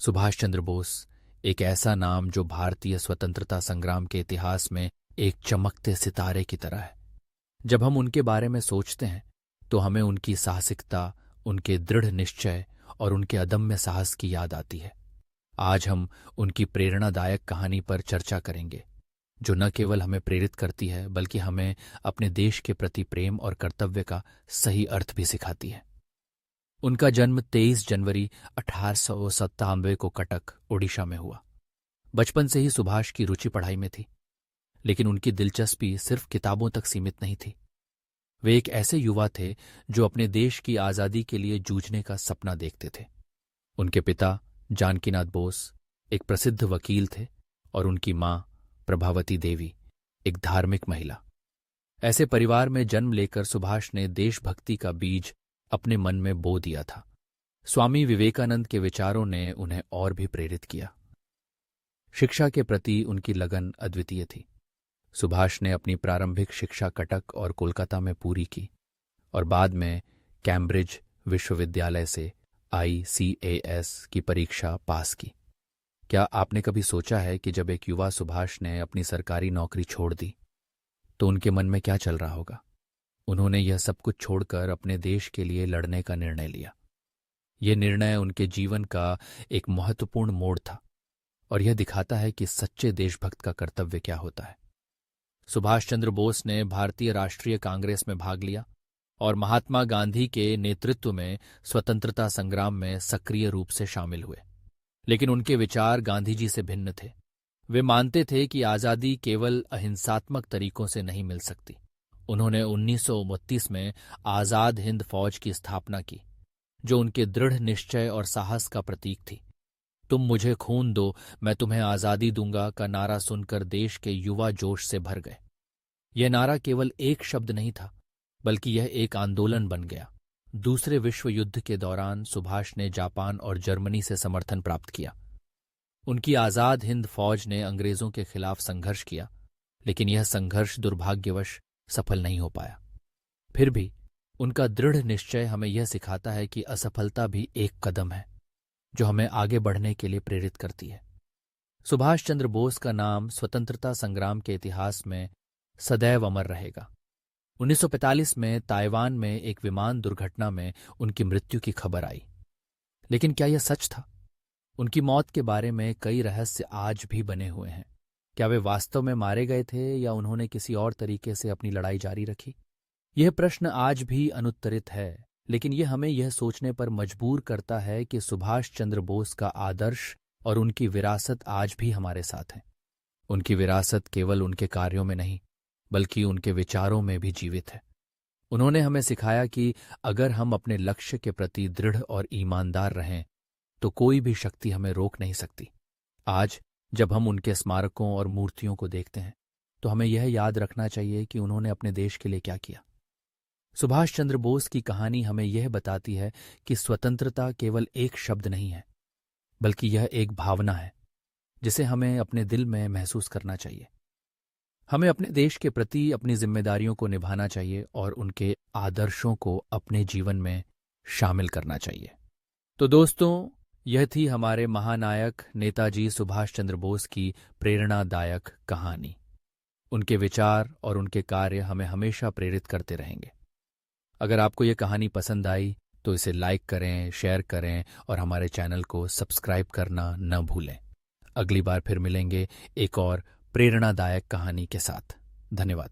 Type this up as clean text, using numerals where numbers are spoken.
सुभाष चंद्र बोस एक ऐसा नाम जो भारतीय स्वतंत्रता संग्राम के इतिहास में एक चमकते सितारे की तरह है। जब हम उनके बारे में सोचते हैं तो हमें उनकी साहसिकता, उनके दृढ़ निश्चय और उनके अदम्य साहस की याद आती है। आज हम उनकी प्रेरणादायक कहानी पर चर्चा करेंगे, जो न केवल हमें प्रेरित करती है बल्कि हमें अपने देश के प्रति प्रेम और कर्तव्य का सही अर्थ भी सिखाती है। उनका जन्म 23 जनवरी 1897 को कटक, ओडिशा में हुआ। बचपन से ही सुभाष की रुचि पढ़ाई में थी, लेकिन उनकी दिलचस्पी सिर्फ किताबों तक सीमित नहीं थी। वे एक ऐसे युवा थे जो अपने देश की आज़ादी के लिए जूझने का सपना देखते थे। उनके पिता जानकीनाथ बोस एक प्रसिद्ध वकील थे और उनकी मां प्रभावती देवी एक धार्मिक महिला। ऐसे परिवार में जन्म लेकर सुभाष ने देशभक्ति का बीज अपने मन में बो दिया था। स्वामी विवेकानंद के विचारों ने उन्हें और भी प्रेरित किया। शिक्षा के प्रति उनकी लगन अद्वितीय थी। सुभाष ने अपनी प्रारंभिक शिक्षा कटक और कोलकाता में पूरी की और बाद में कैम्ब्रिज विश्वविद्यालय से ICAS की परीक्षा पास की। क्या आपने कभी सोचा है कि जब एक युवा सुभाष ने अपनी सरकारी नौकरी छोड़ दी तो उनके मन में क्या चल रहा होगा? उन्होंने यह सब कुछ छोड़कर अपने देश के लिए लड़ने का निर्णय लिया। यह निर्णय उनके जीवन का एक महत्वपूर्ण मोड़ था और यह दिखाता है कि सच्चे देशभक्त का कर्तव्य क्या होता है। सुभाष चंद्र बोस ने भारतीय राष्ट्रीय कांग्रेस में भाग लिया और महात्मा गांधी के नेतृत्व में स्वतंत्रता संग्राम में सक्रिय रूप से शामिल हुए। लेकिन उनके विचार गांधी जी से भिन्न थे। वे मानते थे कि आज़ादी केवल अहिंसात्मक तरीकों से नहीं मिल सकती। उन्होंने 1929 में आज़ाद हिंद फौज की स्थापना की, जो उनके दृढ़ निश्चय और साहस का प्रतीक थी। तुम मुझे खून दो, मैं तुम्हें आज़ादी दूंगा का नारा सुनकर देश के युवा जोश से भर गए। यह नारा केवल एक शब्द नहीं था, बल्कि यह एक आंदोलन बन गया। दूसरे विश्व युद्ध के दौरान सुभाष ने जापान और जर्मनी से समर्थन प्राप्त किया। उनकी आज़ाद हिंद फौज ने अंग्रेजों के खिलाफ संघर्ष किया, लेकिन यह संघर्ष दुर्भाग्यवश सफल नहीं हो पाया। फिर भी उनका दृढ़ निश्चय हमें यह सिखाता है कि असफलता भी एक कदम है जो हमें आगे बढ़ने के लिए प्रेरित करती है। सुभाष चंद्र बोस का नाम स्वतंत्रता संग्राम के इतिहास में सदैव अमर रहेगा। 1945 में ताइवान में एक विमान दुर्घटना में उनकी मृत्यु की खबर आई, लेकिन क्या यह सच था? उनकी मौत के बारे में कई रहस्य आज भी बने हुए हैं। क्या वे वास्तव में मारे गए थे या उन्होंने किसी और तरीके से अपनी लड़ाई जारी रखी? यह प्रश्न आज भी अनुत्तरित है, लेकिन यह हमें यह सोचने पर मजबूर करता है कि सुभाष चंद्र बोस का आदर्श और उनकी विरासत आज भी हमारे साथ है। उनकी विरासत केवल उनके कार्यों में नहीं, बल्कि उनके विचारों में भी जीवित है। उन्होंने हमें सिखाया कि अगर हम अपने लक्ष्य के प्रति दृढ़ और ईमानदार रहें तो कोई भी शक्ति हमें रोक नहीं सकती। आज जब हम उनके स्मारकों और मूर्तियों को देखते हैं तो हमें यह याद रखना चाहिए कि उन्होंने अपने देश के लिए क्या किया। सुभाष चंद्र बोस की कहानी हमें यह बताती है कि स्वतंत्रता केवल एक शब्द नहीं है, बल्कि यह एक भावना है जिसे हमें अपने दिल में महसूस करना चाहिए। हमें अपने देश के प्रति अपनी जिम्मेदारियों को निभाना चाहिए और उनके आदर्शों को अपने जीवन में शामिल करना चाहिए। तो दोस्तों, यह थी हमारे महानायक नेताजी सुभाष चंद्र बोस की प्रेरणादायक कहानी। उनके विचार और उनके कार्य हमें हमेशा प्रेरित करते रहेंगे। अगर आपको यह कहानी पसंद आई तो इसे लाइक करें, शेयर करें और हमारे चैनल को सब्सक्राइब करना न भूलें। अगली बार फिर मिलेंगे एक और प्रेरणादायक कहानी के साथ। धन्यवाद।